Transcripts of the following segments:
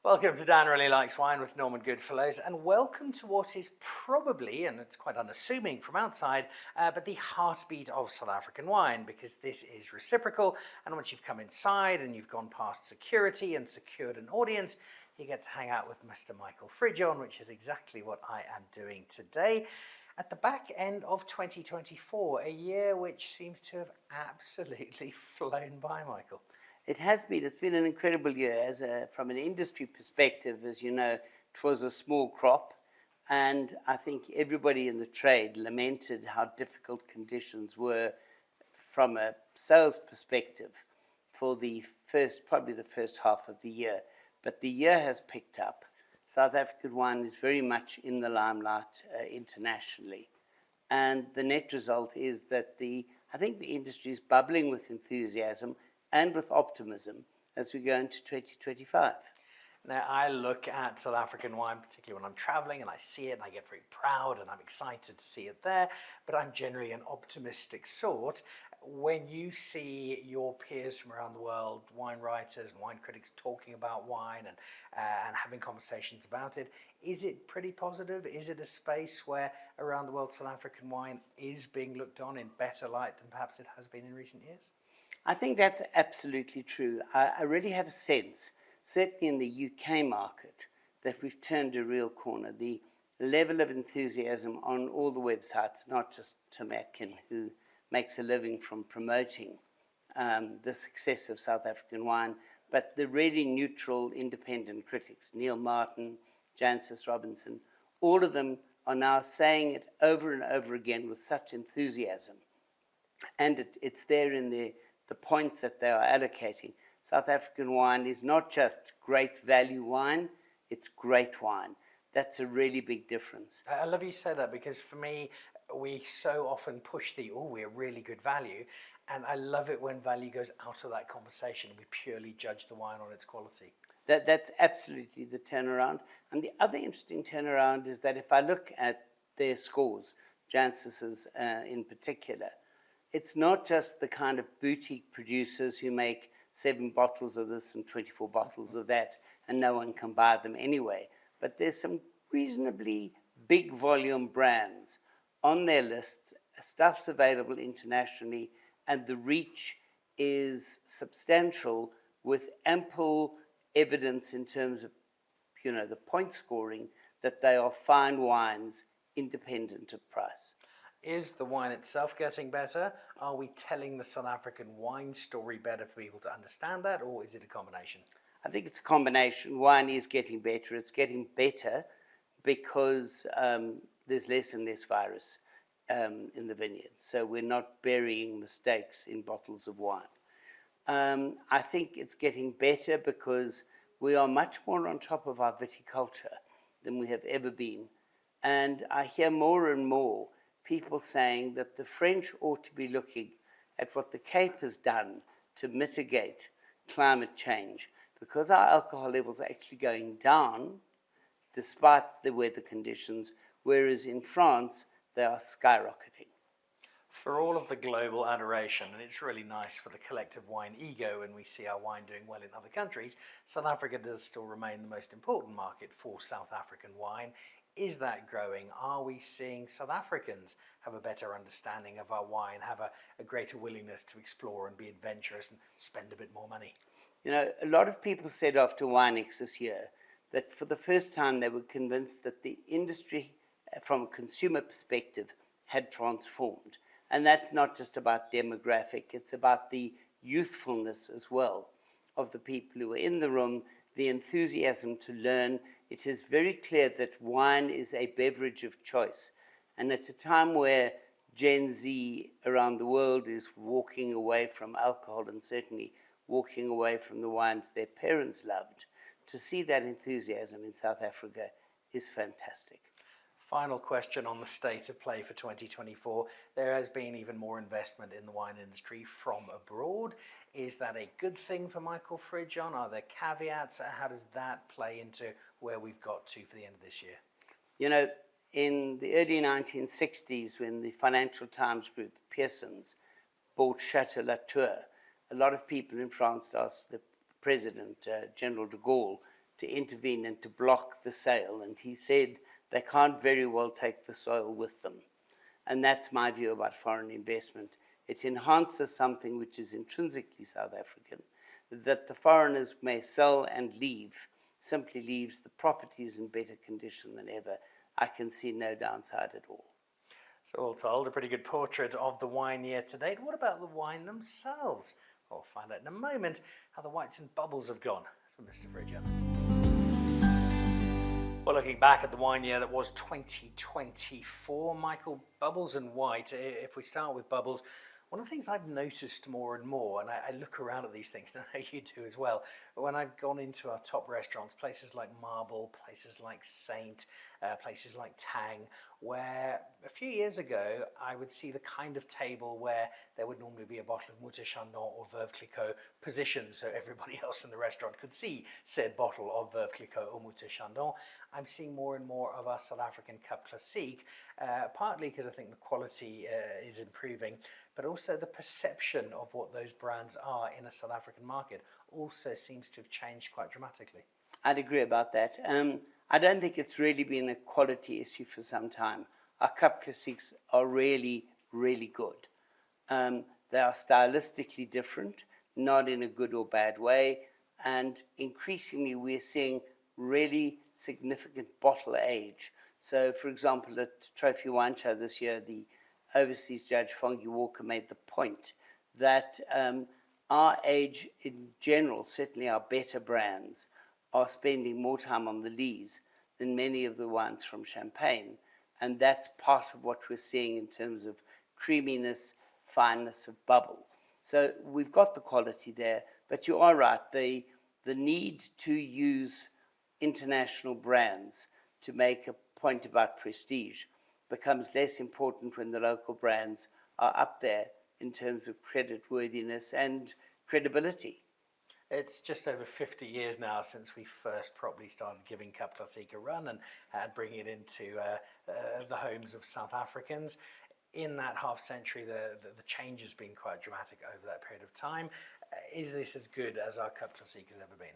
Welcome to Dan Really Likes Wine with Norman Goodfellows, and welcome to what is probably, and it's quite unassuming from outside, but the heartbeat of South African wine, because this is reciprocal, and once you've come inside and you've gone past security and secured an audience, you get to hang out with Mr. Michael Fridjhon, which is exactly what I am doing today. At the back end of 2024, a year which seems to have absolutely flown by, Michael. It has been. It's been an incredible year. From an industry perspective, as you know, it was a small crop. And I think everybody in the trade lamented how difficult conditions were from a sales perspective for probably the first half of the year. But the year has picked up. South African wine is very much in the limelight internationally. And the net result is that I think the industry is bubbling with enthusiasm and with optimism as we go into 2025. Now, I look at South African wine, particularly when I'm traveling, and I see it, and I get very proud, and I'm excited to see it there, but I'm generally an optimistic sort. When you see your peers from around the world, wine writers and wine critics, talking about wine and having conversations about it, is it pretty positive? Is it a space where around the world South African wine is being looked on in better light than perhaps it has been in recent years? I think that's absolutely true. I really have a sense, certainly in the UK market, that we've turned a real corner. The level of enthusiasm on all the websites, not just Tim Atkin, who makes a living from promoting the success of South African wine, but the really neutral, independent critics, Neil Martin, Jancis Robinson, all of them are now saying it over and over again with such enthusiasm. And it's there in the points that they are allocating. South African wine is not just great value wine, it's great wine. That's a really big difference. I love you say that, because for me, we so often push we're really good value. And I love it when value goes out of that conversation and we purely judge the wine on its quality. That's absolutely the turnaround. And the other interesting turnaround is that if I look at their scores, Jancis's in particular, it's not just the kind of boutique producers who make 7 bottles of this and 24 bottles of that, and no one can buy them anyway. But there's some reasonably big volume brands on their lists. Stuff's available internationally, and the reach is substantial, with ample evidence in terms of, the point scoring that they are fine wines independent of price. Is the wine itself getting better? Are we telling the South African wine story better for people to understand that, or is it a combination? I think it's a combination. Wine is getting better. It's getting better because there's less and less virus in the vineyards. So we're not burying mistakes in bottles of wine. I think it's getting better because we are much more on top of our viticulture than we have ever been. And I hear more and more people saying that the French ought to be looking at what the Cape has done to mitigate climate change, because our alcohol levels are actually going down despite the weather conditions, whereas in France they are skyrocketing. For all of the global adoration, and it's really nice for the collective wine ego when we see our wine doing well in other countries, South Africa does still remain the most important market for South African wine. Is that growing? Are we seeing South Africans have a better understanding of our wine, have a greater willingness to explore and be adventurous and spend a bit more money? A lot of people said after WineX this year that for the first time they were convinced that the industry, from a consumer perspective, had transformed. And that's not just about demographic, it's about the youthfulness as well of the people who were in the room, the enthusiasm to learn. It is very clear that wine is a beverage of choice. And at a time where Gen Z around the world is walking away from alcohol and certainly walking away from the wines their parents loved, to see that enthusiasm in South Africa is fantastic. Final question on the state of play for 2024. There has been even more investment in the wine industry from abroad. Is that a good thing for Michael Fridjhon? Are there caveats? How does that play into where we've got to for the end of this year? In the early 1960s, when the Financial Times group, Pearson's, bought Chateau Latour, a lot of people in France asked the president, General de Gaulle, to intervene and to block the sale. And he said they can't very well take the soil with them. And that's my view about foreign investment. It enhances something which is intrinsically South African, that the foreigners may sell and leave, simply leaves the properties in better condition than ever. I can see no downside at all. So all told, a pretty good portrait of the wine year to date. What about the wine themselves? We'll find out in a moment how the whites and bubbles have gone from Mr. Fridjhon. Well, looking back at the wine year that was 2024, Michael, bubbles and white, if we start with bubbles, one of the things I've noticed more and more, and I look around at these things, and I know you do as well, but when I've gone into our top restaurants, places like Marble, places like Saint, places like Tang, where a few years ago I would see the kind of table where there would normally be a bottle of Mouton Chandon or Veuve Clicquot positioned so everybody else in the restaurant could see said bottle of Veuve Clicquot or Mouton Chandon. I'm seeing more and more of our South African Cup Classique, partly because I think the quality is improving, but also the perception of what those brands are in a South African market also seems to have changed quite dramatically. I'd agree about that. I don't think it's really been a quality issue for some time. Our Cup Classiques are really, really good. They are stylistically different, not in a good or bad way, and increasingly we're seeing really significant bottle age. So, for example, at Trophy Wine Show this year, the overseas judge, Fongie Walker, made the point that our age in general, certainly our better brands, are spending more time on the lees than many of the wines from Champagne. And that's part of what we're seeing in terms of creaminess, fineness of bubble. So we've got the quality there, but you are right. The need to use international brands to make a point about prestige becomes less important when the local brands are up there in terms of creditworthiness and credibility. It's just over 50 years now since we first probably started giving Cup Classique a run and bringing it into the homes of South Africans. In that half century, the change has been quite dramatic over that period of time. Is this as good as our Cup Classique has ever been?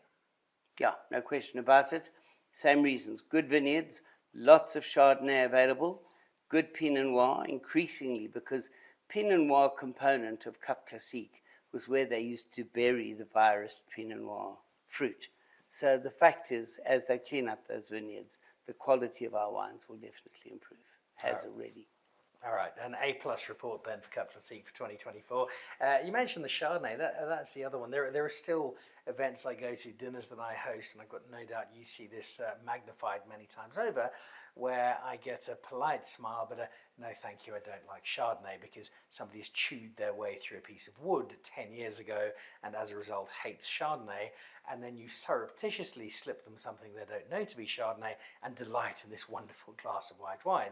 Yeah, no question about it. Same reasons. Good vineyards, lots of Chardonnay available, good Pinot Noir, increasingly, because Pinot Noir component of Cup Classique was where they used to bury the virus Pinot Noir fruit. So the fact is, as they clean up those vineyards, the quality of our wines will definitely improve, has already. All right, an A-plus report then for Cup Classique for 2024. You mentioned the Chardonnay, that's the other one. There are still events I go to, dinners that I host, and I've got no doubt you see this magnified many times over, where I get a polite smile, but no thank you, I don't like Chardonnay, because somebody's chewed their way through a piece of wood 10 years ago and as a result hates Chardonnay, and then you surreptitiously slip them something they don't know to be Chardonnay and delight in this wonderful glass of white wine.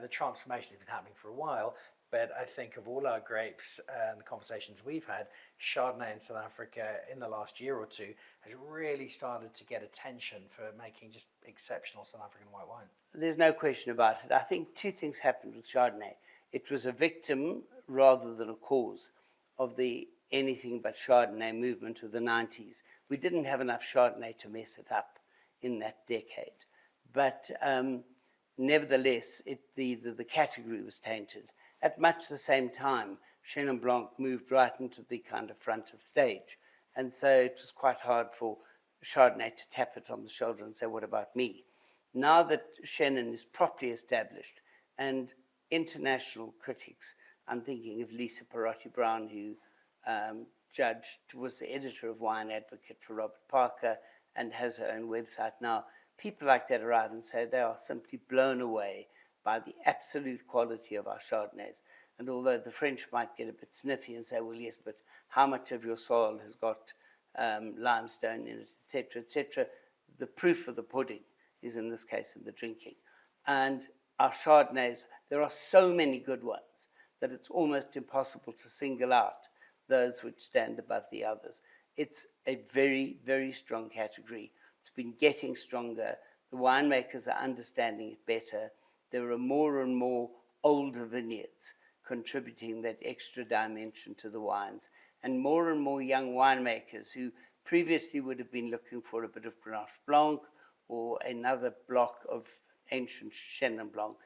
The transformation has been happening for a while, but I think of all our grapes and the conversations we've had, Chardonnay in South Africa in the last year or two has really started to get attention for making just exceptional South African white wine. There's no question about it. I think two things happened with Chardonnay. It was a victim rather than a cause of the anything but Chardonnay movement of the 90s. We didn't have enough Chardonnay to mess it up in that decade. But nevertheless, the category was tainted. At much the same time, Chenin Blanc moved right into the kind of front of stage. And so it was quite hard for Chardonnay to tap it on the shoulder and say, what about me? Now that Chenin is properly established, and international critics, I'm thinking of Lisa Perotti-Brown, who was the editor of Wine Advocate for Robert Parker and has her own website now. People like that arrive and say they are simply blown away by the absolute quality of our Chardonnays. And although the French might get a bit sniffy and say, well, yes, but how much of your soil has got limestone in it, etc., the proof of the pudding is in this case in the drinking. And our Chardonnays, there are so many good ones that it's almost impossible to single out those which stand above the others. It's a very, very strong category. It's been getting stronger. The winemakers are understanding it better. There are more and more older vineyards contributing that extra dimension to the wines, and more young winemakers who previously would have been looking for a bit of Grenache Blanc or another block of ancient Chenin Blanc,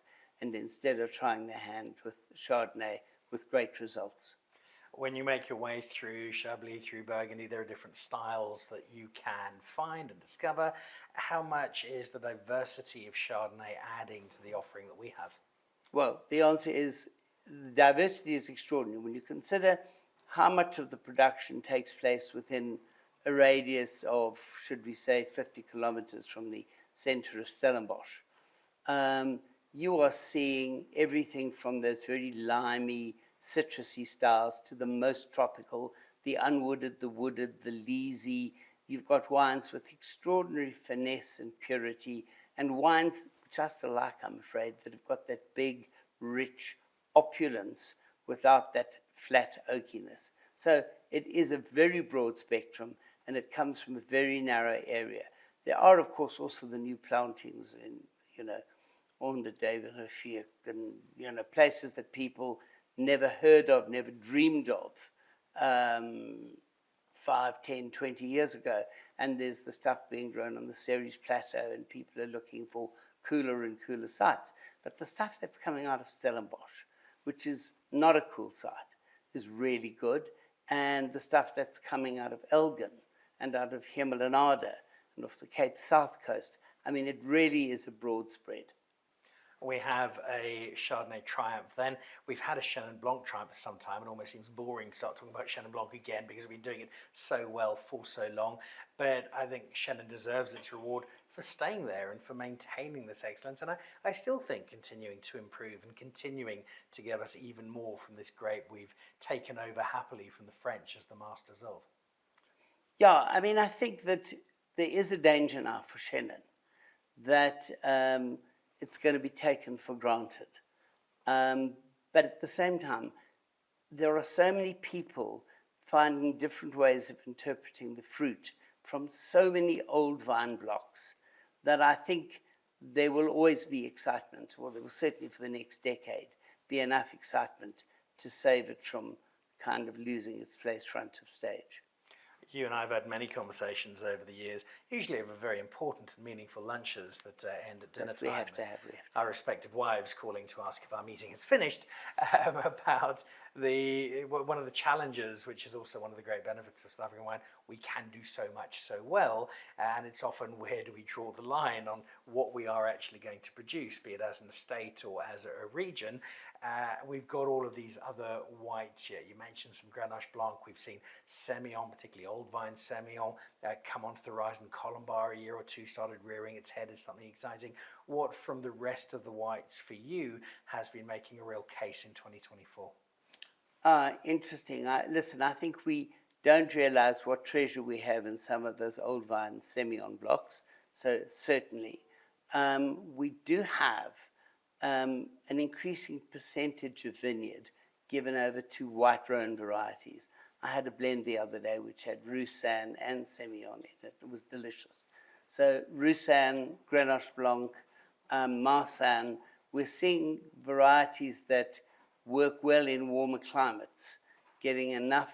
and instead are trying their hand with Chardonnay with great results. When you make your way through Chablis, through Burgundy, there are different styles that you can find and discover. How much is the diversity of Chardonnay adding to the offering that we have? Well, the answer is the diversity is extraordinary. When you consider how much of the production takes place within a radius of, should we say, 50 kilometers from the center of Stellenbosch, you are seeing everything from those very limey, citrusy styles to the most tropical, the unwooded, the wooded, the leesy. You've got wines with extraordinary finesse and purity, and wines which I still like, I'm afraid, that have got that big, rich opulence without that flat oakiness. So it is a very broad spectrum, and it comes from a very narrow area. There are, of course, also the new plantings in, on the David Raffier, and, places that people never heard of, never dreamed of 5, 10, 20 years ago. And there's the stuff being grown on the Ceres Plateau, and people are looking for cooler and cooler sites. But the stuff that's coming out of Stellenbosch, which is not a cool site, is really good. And the stuff that's coming out of Elgin and out of Hemelanada and off the Cape South coast, I mean, it really is a broad spread. We have a Chardonnay Triumph then. We've had a Chenin Blanc Triumph for some time. It almost seems boring to start talking about Chenin Blanc again because we've been doing it so well for so long. But I think Chenin deserves its reward for staying there and for maintaining this excellence. And I still think continuing to improve and continuing to give us even more from this grape we've taken over happily from the French as the masters of. Yeah, I mean, I think that there is a danger now for Chenin that it's going to be taken for granted. But at the same time, there are so many people finding different ways of interpreting the fruit from so many old vine blocks that I think there will always be excitement, or there will certainly for the next decade be enough excitement to save it from kind of losing its place front of stage. You and I have had many conversations over the years, usually over very important and meaningful lunches that end at dinner time. We have to have. Our respective wives calling to ask if our meeting is finished about one of the challenges, which is also one of the great benefits of South African wine. We can do so much so well, and it's often where do we draw the line on what we are actually going to produce, be it as an estate or as a region. We've got all of these other whites here. You mentioned some Grenache Blanc. We've seen Semillon, particularly old vine Semillon, come onto the horizon. Colombar, a year or two, started rearing its head as something exciting. What from the rest of the whites for you has been making a real case in 2024? Interesting. Listen, I think we don't realize what treasure we have in some of those old vine Semillon blocks. So certainly, we do have an increasing percentage of vineyard given over to white Rhone varieties. I had a blend the other day which had Roussanne and Semillon in it. It was delicious. So Roussanne, Grenache Blanc, Marsanne, we're seeing varieties that work well in warmer climates, getting enough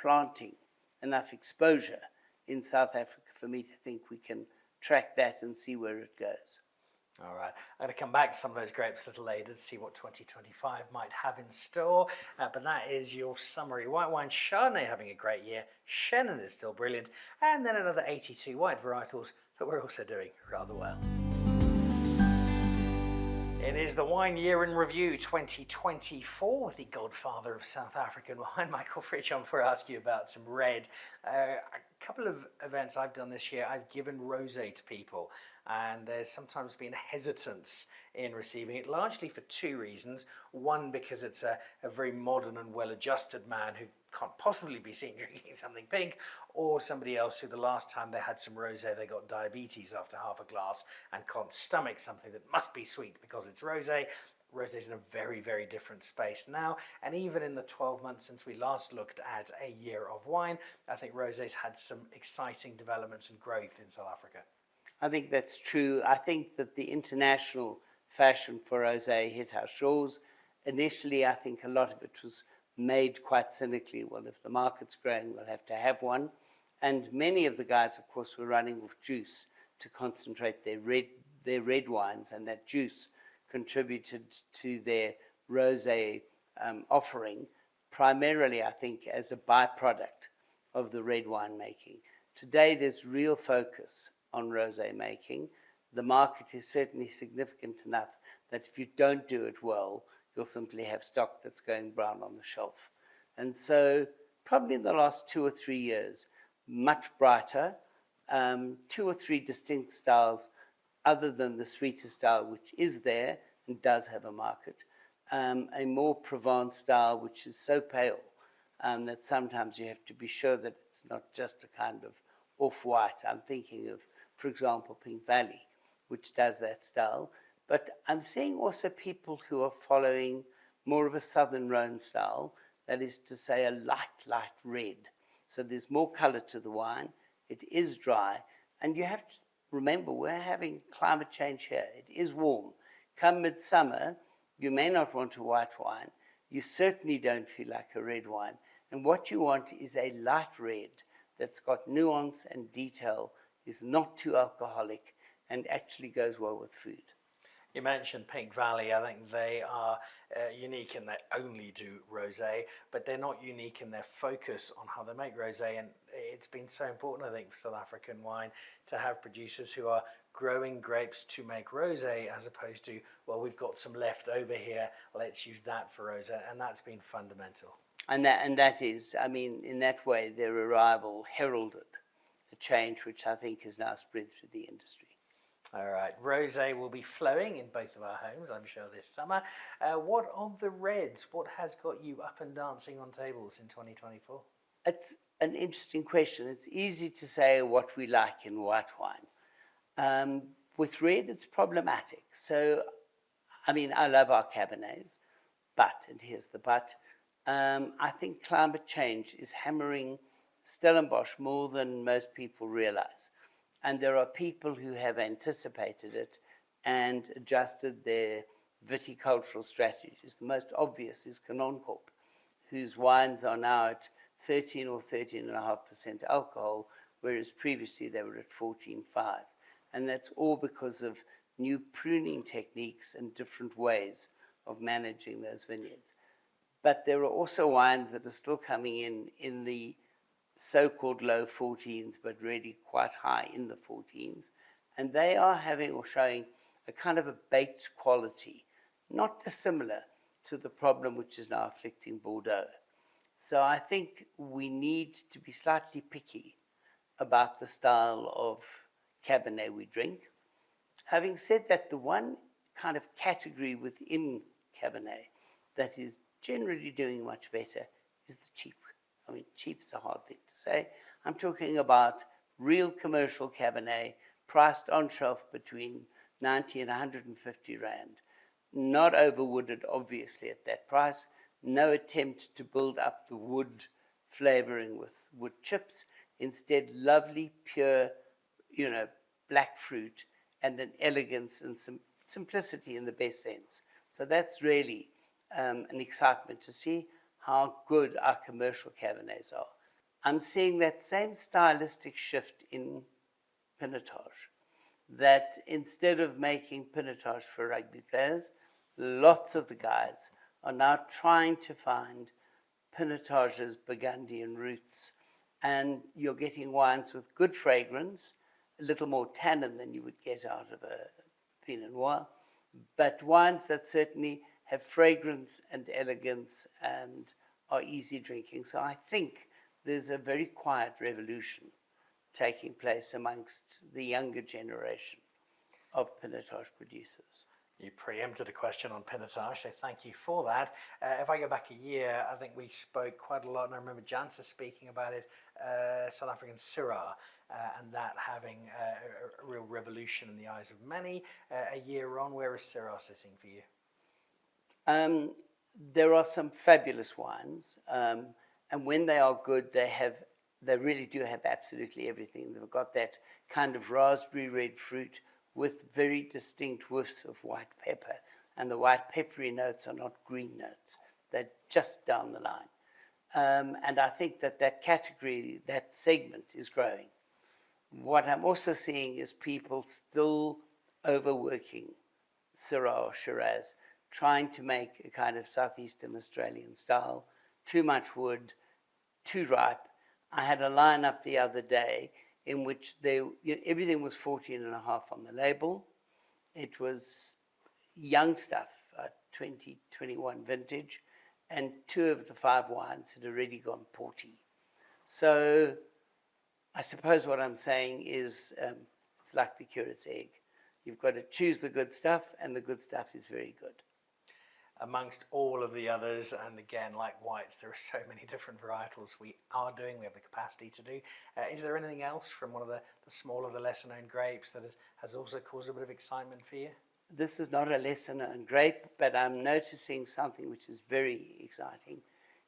planting, enough exposure in South Africa for me to think we can track that and see where it goes. All right, I'm going to come back to some of those grapes a little later to see what 2025 might have in store, but that is your summary. White wine Chardonnay having a great year, Chenin is still brilliant, and then another 82 white varietals that we're also doing rather well. It is the Wine Year in Review 2024 with the godfather of South African wine, Michael Fridjhon, before I ask you about some red. A couple of events I've done this year, I've given rosé to people, and there's sometimes been hesitance in receiving it, largely for two reasons. One, because it's a very modern and well-adjusted man who can't possibly be seen drinking something pink, or somebody else who the last time they had some rosé they got diabetes after half a glass and can't stomach something that must be sweet because it's rosé. Rosé's in a very, very different space now, and even in the 12 months since we last looked at a year of wine, I think rosé's had some exciting developments and growth in South Africa. I think that's true. I think that the international fashion for rosé hit our shores. Initially, I think a lot of it was made quite cynically. Well, if the market's growing, we'll have to have one. And many of the guys, of course, were running with juice to concentrate their red wines, and that juice contributed to their rosé offering, primarily, I think, as a byproduct of the red wine making. Today, there's real focus on rosé making. The market is certainly significant enough that if you don't do it well, you'll simply have stock that's going brown on the shelf. And so, probably in the last 2 or 3 years, much brighter, 2 or 3 distinct styles other than the sweeter style, which is there and does have a market. A more Provence style, which is so pale that sometimes you have to be sure that it's not just a kind of off-white. I'm thinking of, for example, Pink Valley, which does that style. But I'm seeing also people who are following more of a Southern Rhone style, that is to say a light red. So there's more color to the wine. It is dry. And you have to remember, we're having climate change here. It is warm. Come midsummer, you may not want a white wine. You certainly don't feel like a red wine. And what you want is a light red that's got nuance and detail, is not too alcoholic, and actually goes well with food. You mentioned Pink Valley. I think they are unique in they only do rosé, but they're not unique in their focus on how they make rosé. And it's been so important, I think, for South African wine to have producers who are growing grapes to make rosé, as opposed to, well, we've got some left over here, let's use that for rosé. And that's been fundamental. And that is, I mean, in that way, their arrival heralded a change which I think has now spread through the industry. All right, rosé will be flowing in both of our homes, I'm sure, this summer. What of the reds? What has got you up and dancing on tables in 2024? It's an interesting question. It's easy to say what we like in white wine. With red, it's problematic. So, I mean, I love our Cabernets, but, and here's the but, I think climate change is hammering Stellenbosch more than most people realize. And there are people who have anticipated it and adjusted their viticultural strategies. The most obvious is Canoncorp, whose wines are now at 13 or 13.5% alcohol, whereas previously they were at 14.5. And that's all because of new pruning techniques and different ways of managing those vineyards. But there are also wines that are still coming in the so-called low 14s, but really quite high in the 14s. And they are having or showing a kind of a baked quality, not dissimilar to the problem which is now afflicting Bordeaux. So I think we need to be slightly picky about the style of Cabernet we drink. Having said that, the one kind of category within Cabernet that is generally doing much better is the cheap. I mean, cheap is a hard thing to say. I'm talking about real commercial Cabernet priced on shelf between 90 and 150 Rand. Not overwooded, obviously, at that price. No attempt to build up the wood flavoring with wood chips. Instead, lovely, pure, black fruit and an elegance and some simplicity in the best sense. So that's really an excitement to see how good our commercial Cabernets are. I'm seeing that same stylistic shift in Pinotage, that instead of making Pinotage for rugby players, lots of the guys are now trying to find Pinotage's Burgundian roots, and you're getting wines with good fragrance, a little more tannin than you would get out of a Pinot Noir, but wines that certainly have fragrance and elegance and are easy drinking. So I think there's a very quiet revolution taking place amongst the younger generation of Pinotage producers. You preempted a question on Pinotage, so thank you for that. If I go back a year, I think we spoke quite a lot, and I remember Jansa speaking about it, South African Syrah, and that having a real revolution in the eyes of many. A year on, where is Syrah sitting for you? There are some fabulous wines, and when they are good, they really do have absolutely everything. They've got that kind of raspberry red fruit with very distinct whiffs of white pepper, and the white peppery notes are not green notes. They're just down the line. And I think that that category, that segment is growing. What I'm also seeing is people still overworking Syrah or Shiraz, trying to make a kind of southeastern Australian style, too much wood, too ripe. I had a lineup the other day in which everything was 14.5 on the label. It was young stuff, 2021 vintage, and 2 of the 5 wines had already gone porty. So I suppose what I'm saying is it's like the curate's egg. You've got to choose the good stuff, and the good stuff is very good. Amongst all of the others, and again, like whites, there are so many different varietals we have the capacity to do. Is there anything else from one of the smaller, the lesser known grapes that has also caused a bit of excitement for you? This is not a lesser known grape, but I'm noticing something which is very exciting.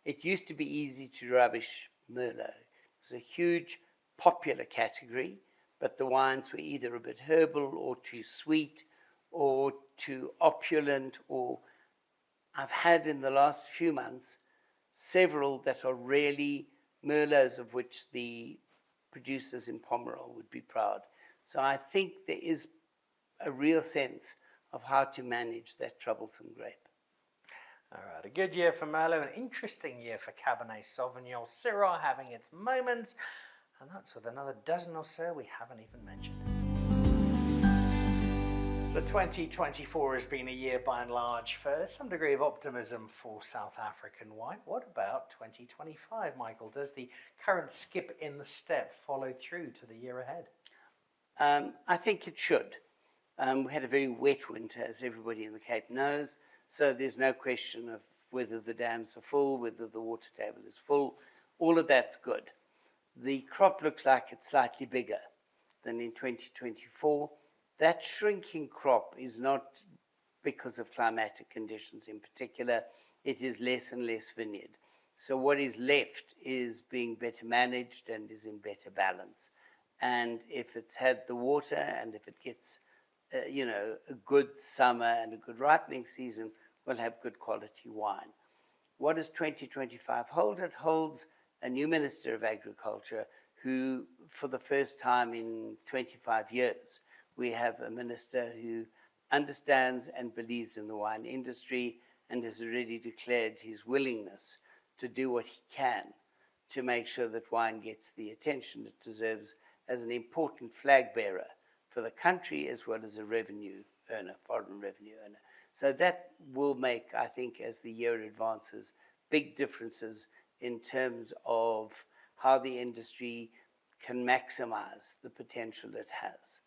It used to be easy to rubbish Merlot. It was a huge popular category, but the wines were either a bit herbal or too sweet or too opulent, or I've had in the last few months several that are really Merlots of which the producers in Pomerol would be proud. So I think there is a real sense of how to manage that troublesome grape. All right, a good year for Merlot, an interesting year for Cabernet Sauvignon, Syrah having its moments, and that's with another dozen or so we haven't even mentioned. So 2024 has been a year by and large for some degree of optimism for South African wine. What about 2025, Michael? Does the current skip in the step follow through to the year ahead? I think it should. We had a very wet winter, as everybody in the Cape knows, so there's no question of whether the dams are full, whether the water table is full. All of that's good. The crop looks like it's slightly bigger than in 2024. That shrinking crop is not because of climatic conditions in particular. It is less and less vineyard. So what is left is being better managed and is in better balance. And if it's had the water and if it gets a good summer and a good ripening season, we'll have good quality wine. What does 2025 hold? It holds a new Minister of Agriculture who, for the first time in 25 years, we have a minister who understands and believes in the wine industry and has already declared his willingness to do what he can to make sure that wine gets the attention it deserves as an important flag bearer for the country as well as a revenue earner, foreign revenue earner. So that will make, I think, as the year advances, big differences in terms of how the industry can maximize the potential it has.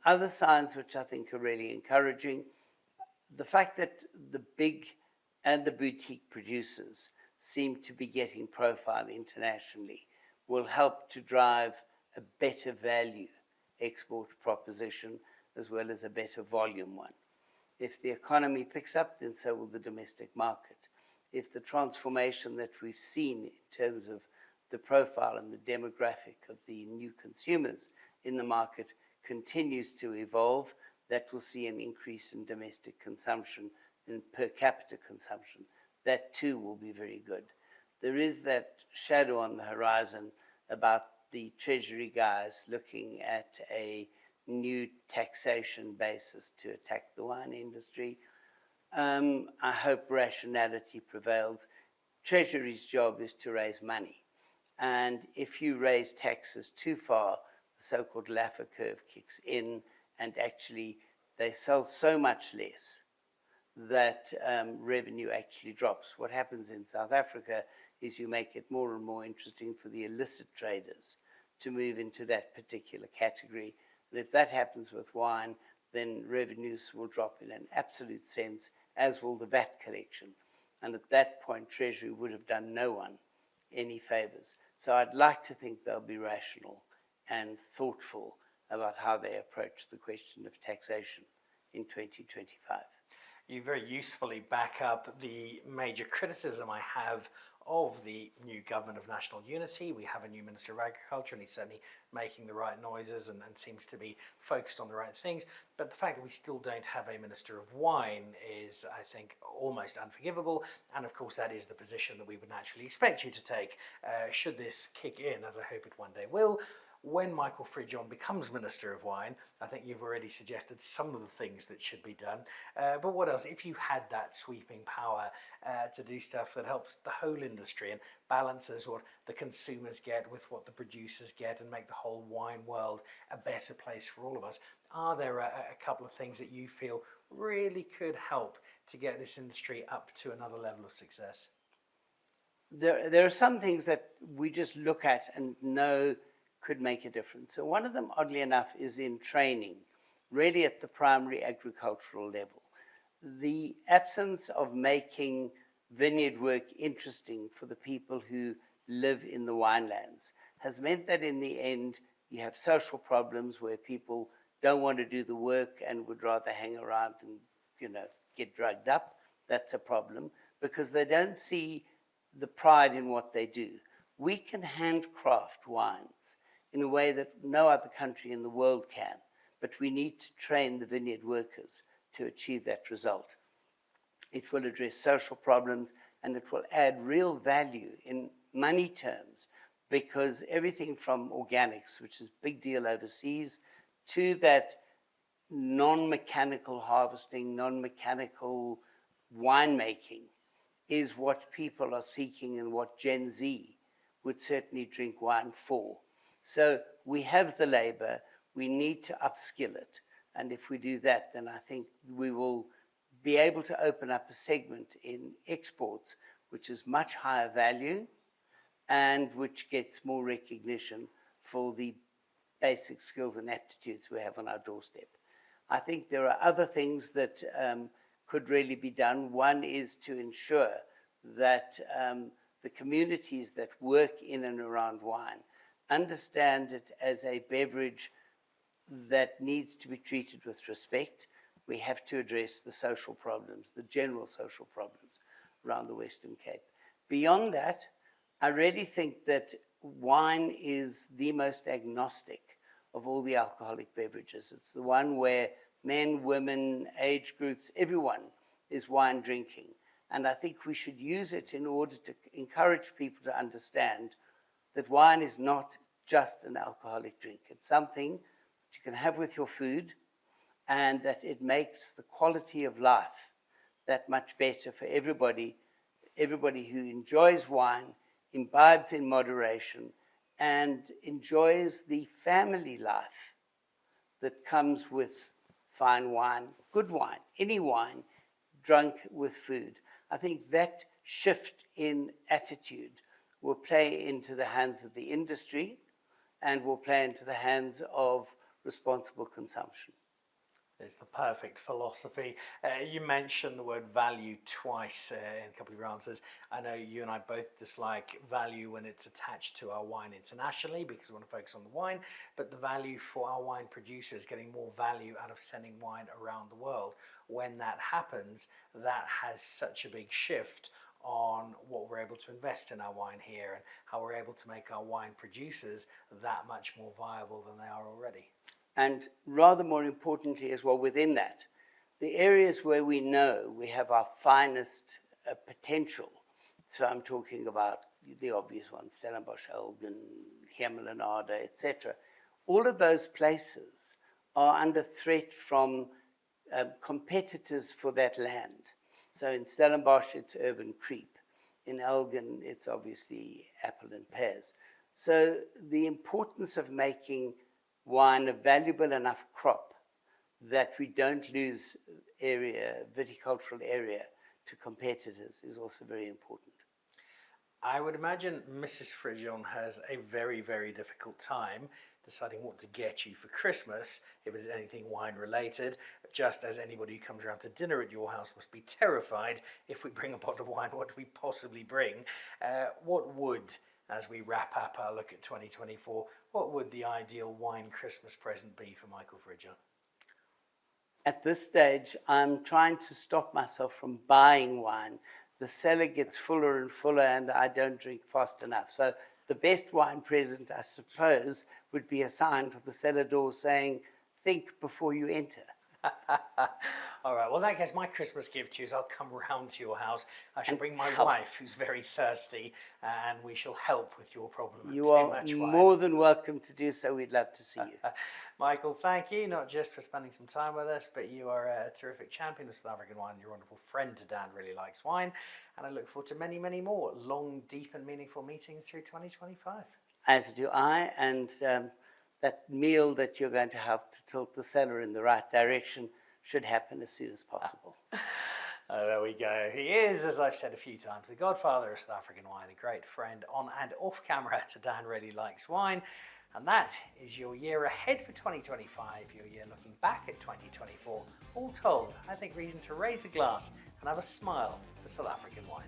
Other signs which I think are really encouraging, the fact that the big and the boutique producers seem to be getting profile internationally will help to drive a better value export proposition as well as a better volume one. If the economy picks up, then so will the domestic market. If the transformation that we've seen in terms of the profile and the demographic of the new consumers in the market continues to evolve, that will see an increase in domestic consumption and per capita consumption. That too will be very good. There is that shadow on the horizon about the Treasury guys looking at a new taxation basis to attack the wine industry. I hope rationality prevails. Treasury's job is to raise money. And if you raise taxes too far, the so-called Laffer curve kicks in, and actually they sell so much less that revenue actually drops. What happens in South Africa is you make it more and more interesting for the illicit traders to move into that particular category. And if that happens with wine, then revenues will drop in an absolute sense, as will the VAT collection. And at that point, Treasury would have done no one any favors. So I'd like to think they'll be rational and thoughtful about how they approach the question of taxation in 2025. You very usefully back up the major criticism I have of the new government of national unity. We have a new Minister of Agriculture, and he's certainly making the right noises and seems to be focused on the right things. But the fact that we still don't have a Minister of Wine is, I think, almost unforgivable. And of course, that is the position that we would naturally expect you to take should this kick in, as I hope it one day will. When Michael Fridjhon becomes Minister of Wine, I think you've already suggested some of the things that should be done. But what else? If you had that sweeping power to do stuff that helps the whole industry and balances what the consumers get with what the producers get and make the whole wine world a better place for all of us, are there a couple of things that you feel really could help to get this industry up to another level of success? There are some things that we just look at and know could make a difference. So one of them, oddly enough, is in training, really at the primary agricultural level. The absence of making vineyard work interesting for the people who live in the winelands has meant that in the end, you have social problems where people don't want to do the work and would rather hang around and, get drugged up. That's a problem because they don't see the pride in what they do. We can handcraft wines in a way that no other country in the world can, but we need to train the vineyard workers to achieve that result. It will address social problems and it will add real value in money terms, because everything from organics, which is a big deal overseas, to that non-mechanical harvesting, non-mechanical winemaking is what people are seeking and what Gen Z would certainly drink wine for. So we have the labor, we need to upskill it. And if we do that, then I think we will be able to open up a segment in exports which is much higher value and which gets more recognition for the basic skills and aptitudes we have on our doorstep. I think there are other things that could really be done. One is to ensure that the communities that work in and around wine understand it as a beverage that needs to be treated with respect. We have to address the social problems, the general social problems around the Western Cape. Beyond that, I really think that wine is the most agnostic of all the alcoholic beverages. It's the one where men, women, age groups, everyone is wine drinking. And I think we should use it in order to encourage people to understand that wine is not just an alcoholic drink. It's something that you can have with your food, and that it makes the quality of life that much better for everybody. Everybody who enjoys wine, imbibes in moderation, and enjoys the family life that comes with fine wine, good wine, any wine, drunk with food. I think that shift in attitude will play into the hands of the industry and will play into the hands of responsible consumption. It's the perfect philosophy. You mentioned the word value twice in a couple of your answers. I know you and I both dislike value when it's attached to our wine internationally because we want to focus on the wine, but the value for our wine producers, getting more value out of sending wine around the world. When that happens, that has such a big shift on what we're able to invest in our wine here and how we're able to make our wine producers that much more viable than they are already. And rather more importantly as well within that, the areas where we know we have our finest potential, so I'm talking about the obvious ones, Stellenbosch, Elgin, Hemelanada, etc. All of those places are under threat from competitors for that land. So in Stellenbosch, it's urban creep. In Elgin, it's obviously apple and pears. So the importance of making wine a valuable enough crop that we don't lose viticultural area to competitors is also very important. I would imagine Mrs. Fridjhon has a very, very difficult time deciding what to get you for Christmas, if it is anything wine related, just as anybody who comes around to dinner at your house must be terrified if we bring a bottle of wine, what do we possibly bring? What would, as we wrap up our look at 2024, what would the ideal wine Christmas present be for Michael Fridjhon? At this stage, I'm trying to stop myself from buying wine the cellar gets fuller and fuller, and I don't drink fast enough. So the best wine present, I suppose, would be a sign for the cellar door saying, think before you enter. All right, well, in that case, my Christmas gift to you is I'll come round to your house. I shall bring my help. wife, who's very thirsty, and we shall help with your problem of You too are much wine. more than welcome to do so. We'd love to see you. Michael, thank you, not just for spending some time with us, but you are a terrific champion of South African wine. You're a wonderful friend to Dan Really Likes Wine, and I look forward to many, many more long, deep and meaningful meetings through 2025. As do I, and that meal that you're going to have to tilt the cellar in the right direction should happen as soon as possible. There we go. He is, as I've said a few times, the godfather of South African wine, a great friend on and off camera to Dan Really Likes Wine. And that is your year ahead for 2025, your year looking back at 2024. All told, I think reason to raise a glass and have a smile for South African wine.